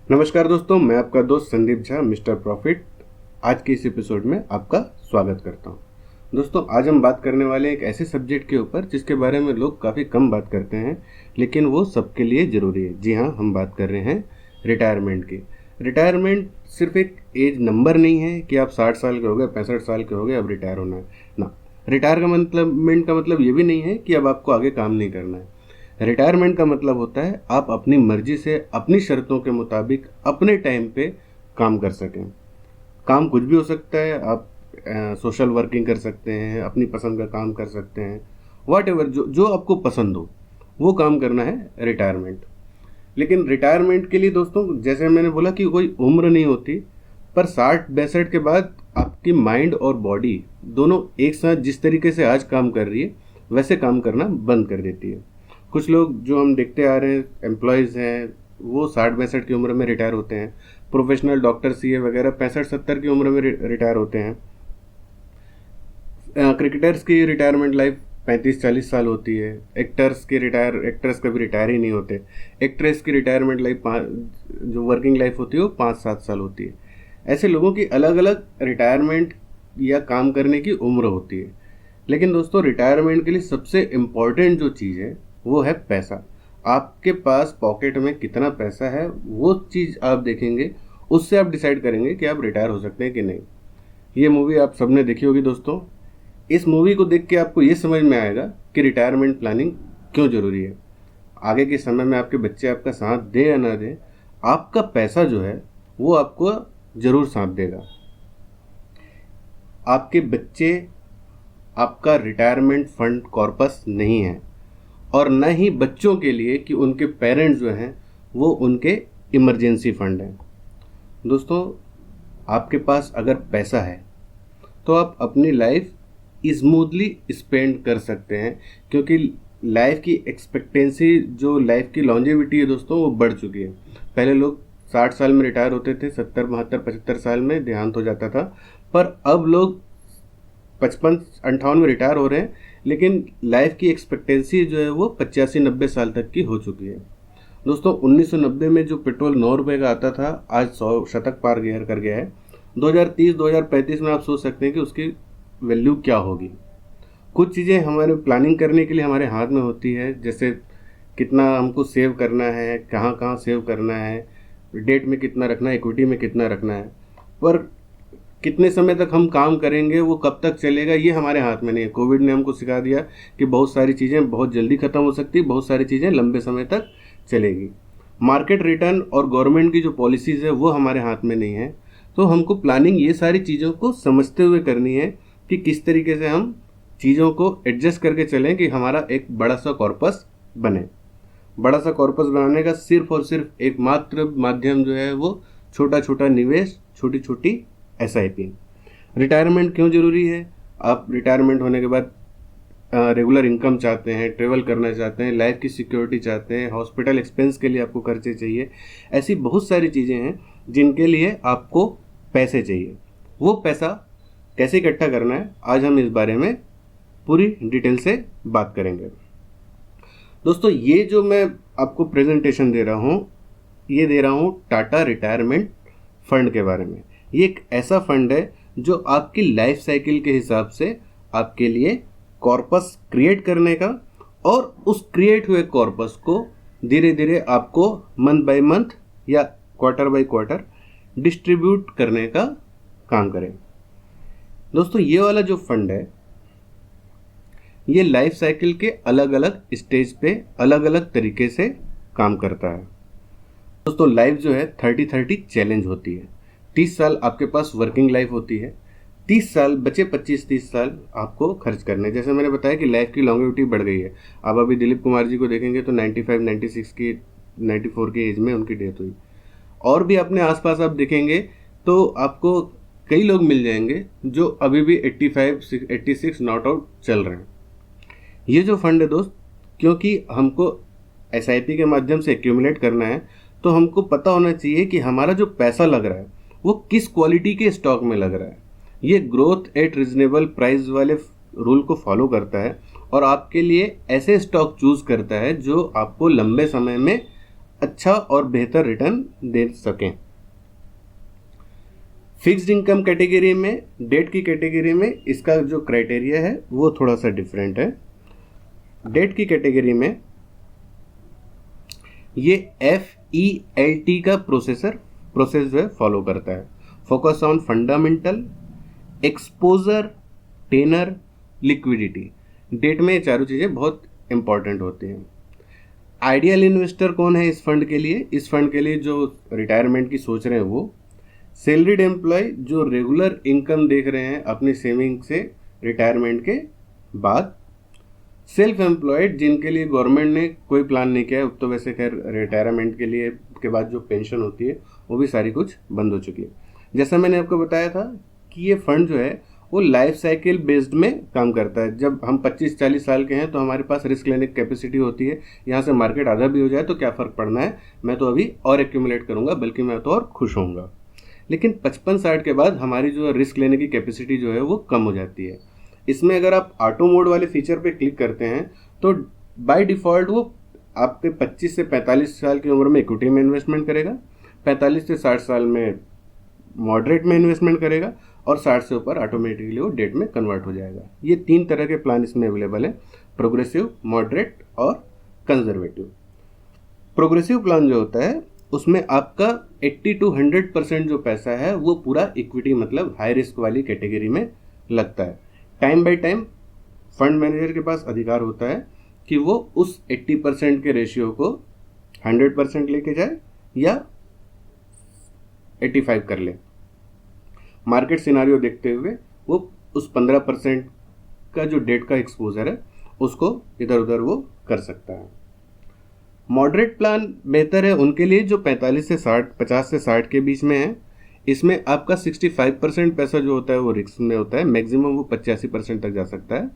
नमस्कार दोस्तों, मैं आपका दोस्त संदीप झा मिस्टर प्रॉफिट। आज के इस एपिसोड में आपका स्वागत करता हूं। दोस्तों, आज हम बात करने वाले हैं एक ऐसे सब्जेक्ट के ऊपर जिसके बारे में लोग काफ़ी कम बात करते हैं, लेकिन वो सबके लिए ज़रूरी है। जी हाँ, हम बात कर रहे हैं रिटायरमेंट की। रिटायरमेंट सिर्फ एक एज नंबर नहीं है कि आप 60 साल के हो गए, 65 साल के हो गए, अब रिटायर होना है ना। रिटायरमेंट का मतलब ये भी नहीं है कि अब आपको आगे काम नहीं करना है। रिटायरमेंट का मतलब होता है आप अपनी मर्जी से अपनी शर्तों के मुताबिक अपने टाइम पे काम कर सकें। काम कुछ भी हो सकता है। आप सोशल वर्किंग कर सकते हैं, अपनी पसंद का काम कर सकते हैं, वॉट एवर जो जो आपको पसंद हो वो काम करना है रिटायरमेंट। लेकिन रिटायरमेंट के लिए दोस्तों, जैसे मैंने बोला कि कोई उम्र नहीं होती, पर 60-62 के बाद आपकी माइंड और बॉडी दोनों एक साथ जिस तरीके से आज काम कर रही है वैसे काम करना बंद कर देती है। कुछ लोग जो हम देखते आ रहे हैं, एम्प्लॉयज़ हैं, वो 60-62 की उम्र में रिटायर होते हैं। प्रोफेशनल डॉक्टर, सीए वगैरह 65-70 की उम्र में रिटायर होते हैं। क्रिकेटर्स की रिटायरमेंट लाइफ 35-40 साल होती है। एक्टर्स कभी रिटायर ही नहीं होते। एक्ट्रेस की रिटायरमेंट लाइफ जो वर्किंग लाइफ होती है वो 5-7 साल होती है। ऐसे लोगों की अलग अलग रिटायरमेंट या काम करने की उम्र होती है। लेकिन दोस्तों, रिटायरमेंट के लिए सबसे इम्पॉर्टेंट जो चीज़ है वो है पैसा। आपके पास पॉकेट में कितना पैसा है वो चीज़ आप देखेंगे, उससे आप डिसाइड करेंगे कि आप रिटायर हो सकते हैं कि नहीं। ये मूवी आप सबने देखी होगी दोस्तों। इस मूवी को देख के आपको ये समझ में आएगा कि रिटायरमेंट प्लानिंग क्यों ज़रूरी है। आगे के समय में आपके बच्चे आपका साथ दें या ना दें, आपका पैसा जो है वो आपको ज़रूर साथ देगा। आपके बच्चे आपका रिटायरमेंट फंड कॉर्पस नहीं है, और न ही बच्चों के लिए कि उनके पेरेंट्स जो हैं वो उनके इमरजेंसी फंड हैं। दोस्तों, आपके पास अगर पैसा है तो आप अपनी लाइफ स्मूथली स्पेंड कर सकते हैं, क्योंकि लाइफ की एक्सपेक्टेंसी, जो लाइफ की लॉन्जेविटी है दोस्तों, वो बढ़ चुकी है। पहले लोग 60 साल में रिटायर होते थे, 70, 72, 75 साल में देहांत हो जाता था, पर अब लोग 55-58 में रिटायर हो रहे हैं, लेकिन लाइफ की एक्सपेक्टेंसी जो है वो 85-90 साल तक की हो चुकी है। दोस्तों, 1990 में जो पेट्रोल 9 रुपये का आता था, आज 100 शतक पार कर गया है। 2030-2035 में आप सोच सकते हैं कि उसकी वैल्यू क्या होगी। कुछ चीज़ें हमारे प्लानिंग करने के लिए हमारे हाथ में होती है, जैसे कितना हमको सेव करना है, कहाँ कहाँ सेव करना है, डेट में कितना रखना है, इक्विटी में कितना रखना है, पर कितने समय तक हम काम करेंगे, वो कब तक चलेगा, ये हमारे हाथ में नहीं है। कोविड ने हमको सिखा दिया कि बहुत सारी चीज़ें बहुत जल्दी ख़त्म हो सकती, बहुत सारी चीज़ें लंबे समय तक चलेगी। मार्केट रिटर्न और गवर्नमेंट की जो पॉलिसीज़ है वो हमारे हाथ में नहीं है। तो हमको प्लानिंग ये सारी चीज़ों को समझते हुए करनी है कि किस तरीके से हम चीज़ों को एडजस्ट करके चलें कि हमारा एक बड़ा सा कॉर्पस बने। बड़ा सा कॉर्पस बनाने का सिर्फ और सिर्फ एकमात्र माध्यम जो है वो छोटा छोटा निवेश, छोटी छोटी SIP। रिटायरमेंट क्यों ज़रूरी है? आप रिटायरमेंट होने के बाद रेगुलर इनकम चाहते हैं, ट्रेवल करना चाहते हैं, लाइफ की सिक्योरिटी चाहते हैं, हॉस्पिटल एक्सपेंस के लिए आपको खर्चे चाहिए। ऐसी बहुत सारी चीज़ें हैं जिनके लिए आपको पैसे चाहिए। वो पैसा कैसे इकट्ठा करना है, आज हम इस बारे में पूरी डिटेल से बात करेंगे। दोस्तों, ये जो मैं आपको प्रेजेंटेशन दे रहा हूँ, ये दे रहा हूँ टाटा रिटायरमेंट फंड के बारे में। ये एक ऐसा फंड है जो आपकी लाइफ साइकिल के हिसाब से आपके लिए कॉर्पस क्रिएट करने का, और उस क्रिएट हुए कॉर्पस को धीरे धीरे आपको मंथ बाय मंथ या क्वार्टर बाय क्वार्टर डिस्ट्रीब्यूट करने का काम करें। दोस्तों, ये वाला जो फंड है ये लाइफ साइकिल के अलग अलग स्टेज पे अलग अलग तरीके से काम करता है। दोस्तों, लाइफ जो है 30-30 चैलेंज होती है। 30 साल आपके पास वर्किंग लाइफ होती है, 30 साल बचे, 25-30 साल आपको खर्च करने। जैसे मैंने बताया कि लाइफ की लॉन्गेविटी बढ़ गई है। आप अभी दिलीप कुमार जी को देखेंगे तो 95-96 की, 94 की एज में उनकी डेथ हुई। और भी अपने आसपास आप देखेंगे तो आपको कई लोग मिल जाएंगे जो अभी भी 85-86 नॉट आउट चल रहे हैं। ये जो फंड है दोस्त, क्योंकि हमको SIP के माध्यम से एक्यूमुलेट करना है, तो हमको पता होना चाहिए कि हमारा जो पैसा लग रहा है वो किस क्वालिटी के स्टॉक में लग रहा है। ये ग्रोथ एट रीजनेबल प्राइस वाले रूल को फॉलो करता है और आपके लिए ऐसे स्टॉक चूज करता है जो आपको लंबे समय में अच्छा और बेहतर रिटर्न दे सकें। फिक्स्ड इनकम कैटेगरी में, डेट की कैटेगरी में इसका जो क्राइटेरिया है वो थोड़ा सा डिफरेंट है। डेट की कैटेगरी में ये FELT का प्रोसेस जो है फॉलो करता है। Focus on fundamental, exposure, tenor, liquidity. Debt में ये चारों चीज़ें बहुत इंपॉर्टेंट होती हैं। आइडियल इन्वेस्टर कौन है इस फंड के लिए? इस फंड के लिए जो रिटायरमेंट की सोच रहे हैं वो सैलरीड एम्प्लॉय जो रेगुलर इनकम देख रहे हैं अपनी सेविंग से रिटायरमेंट के बाद, सेल्फ एम्प्लॉयड जिनके लिए गवर्नमेंट ने कोई प्लान नहीं किया है, तो वैसे खैर रिटायरमेंट के लिए के बाद जो पेंशन होती है वो भी सारी कुछ बंद हो चुकी है। जैसा मैंने आपको बताया था कि ये फंड जो है वो लाइफ साइकिल बेस्ड में काम करता है। जब हम 25-40 साल के हैं तो हमारे पास रिस्क लेने की कैपेसिटी होती है। यहाँ से मार्केट आधा भी हो जाए तो क्या फ़र्क पड़ना है, मैं तो अभी और एक्यूमुलेट करूँगा, बल्कि मैं तो और खुश होऊंगा। लेकिन 55-60 के बाद हमारी जो रिस्क लेने की कैपेसिटी जो है वो कम हो जाती है। इसमें अगर आप ऑटो मोड वाले फीचर पे क्लिक करते हैं तो बाय डिफ़ॉल्ट वो आपके 25 से 45 साल की उम्र में इक्विटी में इन्वेस्टमेंट करेगा, 45 से 60 साल में मॉडरेट में इन्वेस्टमेंट करेगा और 60 से ऊपर ऑटोमेटिकली वो डेट में कन्वर्ट हो जाएगा। ये 3 तरह के प्लान इसमें अवेलेबल है, प्रोग्रेसिव, मॉडरेट और कंजर्वेटिव। प्रोग्रेसिव प्लान जो होता है उसमें आपका 80 to 100% जो पैसा है वो पूरा इक्विटी मतलब हाई रिस्क वाली कैटेगरी में लगता है। Time by time fund manager के पास अधिकार होता है कि वो उस 80% के रेशियो को 100% लेके जाए या 85 कर ले। मार्केट सिनारियो देखते हुए वो उस 15% का जो डेट का एक्सपोजर है उसको इधर उधर वो कर सकता है। मॉडरेट प्लान बेहतर है उनके लिए जो 50 से 60 के बीच में है। इसमें आपका 65% पैसा जो होता है वो रिस्क में होता है, मैक्सिमम वो 85% तक जा सकता है।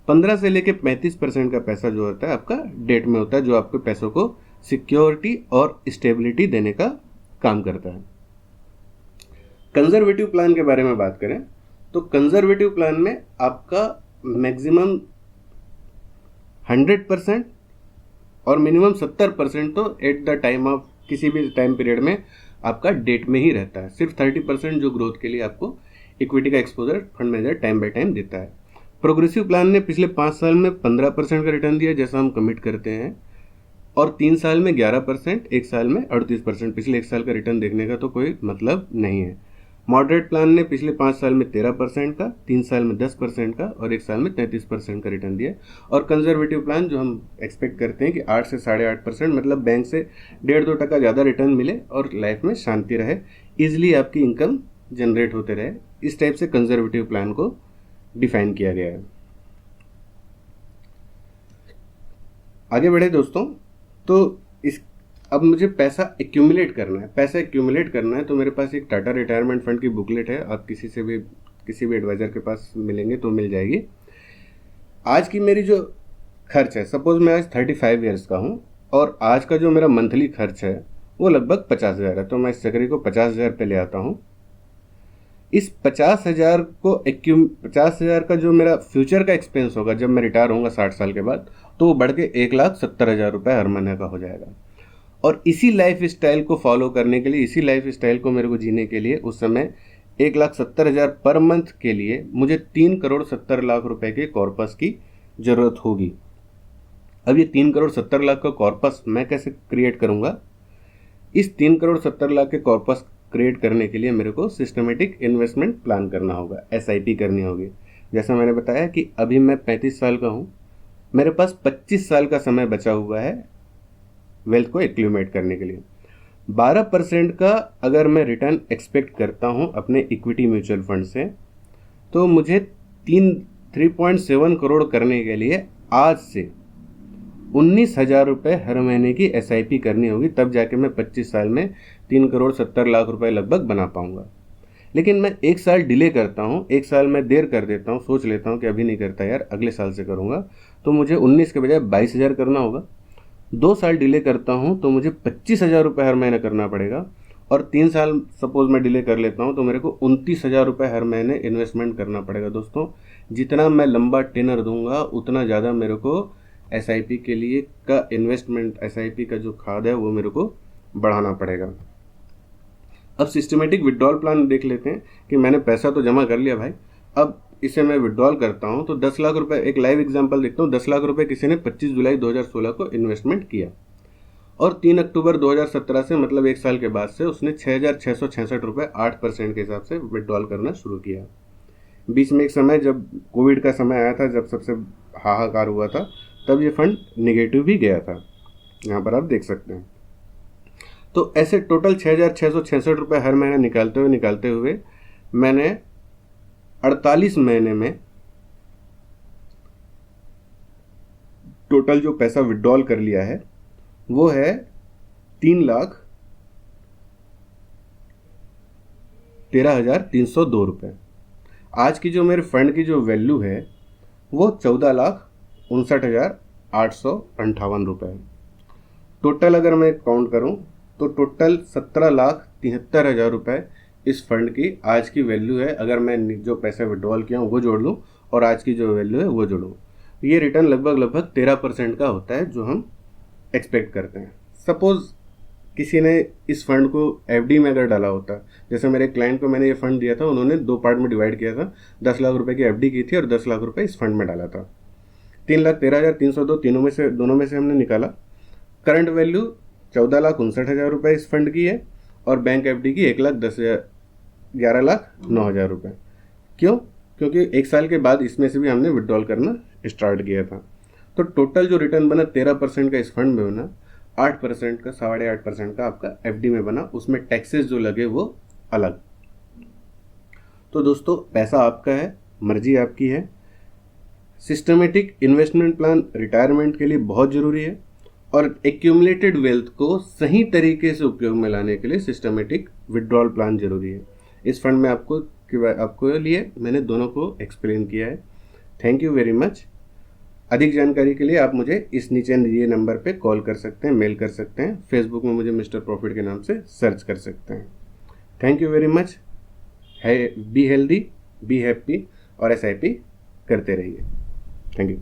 15 से लेके 35% का पैसा जो होता है आपका डेट में होता है, जो आपके पैसों को सिक्योरिटी और स्टेबिलिटी देने का काम करता है। कंजर्वेटिव प्लान के बारे में बात करें तो कंजर्वेटिव प्लान में आपका मैक्सिमम 100% और मिनिमम 70% तो एट द टाइम ऑफ किसी भी टाइम पीरियड में आपका डेट में ही रहता है। सिर्फ 30% जो ग्रोथ के लिए आपको इक्विटी का exposure fund manager time by time देता है। प्रोग्रेसिव प्लान ने पिछले 5 साल में 15% का रिटर्न दिया जैसा हम कमिट करते हैं, और 3 साल में 11%, 1 साल में 38%। पिछले 1 साल का रिटर्न देखने का तो कोई मतलब नहीं है। मॉडरेट प्लान ने पिछले 5 साल में 13% का, 3 साल में 10% का और 1 साल में 33% का रिटर्न दिया। और कंजर्वेटिव प्लान जो हम एक्सपेक्ट करते हैं कि 8 से 8.5% मतलब बैंक से 1.5-2% ज़्यादा रिटर्न मिले और लाइफ में शांति रहे, ईजिली आपकी इनकम जनरेट होते रहे, इस टाइप से कंजर्वेटिव प्लान को डिफाइन किया गया है। आगे बढ़े दोस्तों, तो अब मुझे पैसा एक्यूमुलेट करना है। पैसा एक्यूमुलेट करना है तो मेरे पास एक टाटा रिटायरमेंट फंड की बुकलेट है, आप किसी भी एडवाइज़र के पास मिलेंगे तो मिल जाएगी। आज की मेरी जो खर्च है, सपोज मैं आज 35 ईयर्स का हूँ और आज का जो मेरा मंथली खर्च है वो लगभग 50,000 है, तो मैं इस सैलरी को 50,000 पे ले आता हूँ। इस 50,000 का जो मेरा फ्यूचर का एक्सपेंस होगा जब मैं रिटायर होऊंगा 60 साल के बाद, तो वो बढ़ के 1,70,000 रुपये हर महीने का हो जाएगा। और इसी लाइफ स्टाइल को फॉलो करने के लिए, इसी लाइफ स्टाइल को मेरे को जीने के लिए उस समय 1,70,000 पर मंथ के लिए मुझे 3,70,00,000 रुपए के कॉर्पस की ज़रूरत होगी। अब ये 3,70,00,000 का कॉर्पस मैं कैसे क्रिएट करूँगा? इस 3,70,00,000 के कॉर्पस क्रिएट करने के लिए मेरे को सिस्टमेटिक इन्वेस्टमेंट प्लान करना होगा, SIP करनी होगी। जैसा मैंने बताया कि अभी मैं 35 साल का हूँ, मेरे पास 25 साल का समय बचा हुआ है वेल्थ को एक्यूमुलेट करने के लिए। 12% का अगर मैं रिटर्न एक्सपेक्ट करता हूँ अपने इक्विटी म्यूचुअल फंड से, तो मुझे 3.7 करोड़ करने के लिए आज से 19,000 रुपये हर महीने की SIP करनी होगी, तब जाके मैं 25 साल में 3,70,00,000 रुपये लगभग बना पाऊँगा। लेकिन मैं 1 साल डिले करता हूँ, 1 साल मैं देर कर देता हूँ, सोच लेता हूँ कि अभी नहीं करता यार, अगले साल से करूँगा, तो मुझे 19 के बजाय 22,000 करना होगा। 2 साल डिले करता हूँ तो मुझे 25,000 रुपये हर महीने करना पड़ेगा। और 3 साल सपोज मैं डिले कर लेता हूँ तो मेरे को 29,000 रुपये हर महीने इन्वेस्टमेंट करना पड़ेगा। दोस्तों, जितना मैं लंबा टेनर दूंगा उतना ज़्यादा मेरे को एसआईपी के लिए का इन्वेस्टमेंट, एसआईपी का जो खाद है वो मेरे को बढ़ाना पड़ेगा। अब सिस्टमेटिक विड्रॉल प्लान देख लेते हैं कि मैंने पैसा तो जमा कर लिया भाई, अब इसे मैं विड्रॉल करता हूँ तो 10 लाख रुपए, एक लाइव एग्जांपल देखता हूँ। 10 लाख रुपए किसी ने 25 जुलाई 2016 को इन्वेस्टमेंट किया और 3 अक्टूबर 2017 से मतलब 1 साल के बाद से उसने 6,666 रुपये 8% के हिसाब से विड्रॉल करना शुरू किया। बीच में एक समय जब कोविड का समय आया था, जब सबसे हाहाकार हुआ था, तब ये फंड निगेटिव भी गया था, यहाँ पर आप देख सकते हैं। तो ऐसे टोटल 6,666 रुपये हर महीने निकालते हुए मैंने 48 महीने में टोटल जो पैसा विड्रॉल कर लिया है वो है 3,13,302 रुपये। आज की जो मेरे फंड की जो वैल्यू है वो 14,59,858 रुपये है। टोटल अगर मैं काउंट करूं तो टोटल 17,73,000 रुपये इस फंड की आज की वैल्यू है। अगर मैं जो पैसे विड्रॉल किया हूँ वो जोड़ लूँ और आज की जो वैल्यू है वो जोड़ूँ, ये रिटर्न लगभग 13% का होता है जो हम एक्सपेक्ट करते हैं। सपोज़ किसी ने इस फंड को एफडी में अगर डाला होता, जैसे मेरे क्लाइंट को मैंने ये फंड दिया था, उन्होंने 2 पार्ट में डिवाइड किया था, 10 लाख रुपए की एफडी की थी और 10 लाख रुपए इस फंड में डाला था। 3,13,302 दोनों में से हमने निकाला। करंट वैल्यू 14,59,000 रुपये इस फंड की है और बैंक एफडी की 11,09,000 रुपये। क्यों? क्योंकि 1 साल के बाद इसमें से भी हमने विड्रॉल करना स्टार्ट किया था। तो टोटल जो रिटर्न बना 13% का इस फंड में बना, 8% का, 8.5% का आपका एफडी में बना, उसमें टैक्सेस जो लगे वो अलग। तो दोस्तों पैसा आपका है, मर्जी आपकी है। सिस्टमेटिक इन्वेस्टमेंट प्लान रिटायरमेंट के लिए बहुत ज़रूरी है और एक्यूमुलेटेड वेल्थ को सही तरीके से उपयोग में लाने के लिए सिस्टमेटिक विड्रॉल प्लान जरूरी है। इस फंड में आपको लिए मैंने दोनों को एक्सप्लेन किया है। Thank you very much. अधिक जानकारी के लिए आप मुझे इस नीचे दिए नंबर पे कॉल कर सकते हैं, मेल कर सकते हैं, फेसबुक में मुझे मिस्टर प्रॉफिट के नाम से सर्च कर सकते हैं। Thank you very much. Be healthy, be happy और एसआईपी करते रहिए। Thank you.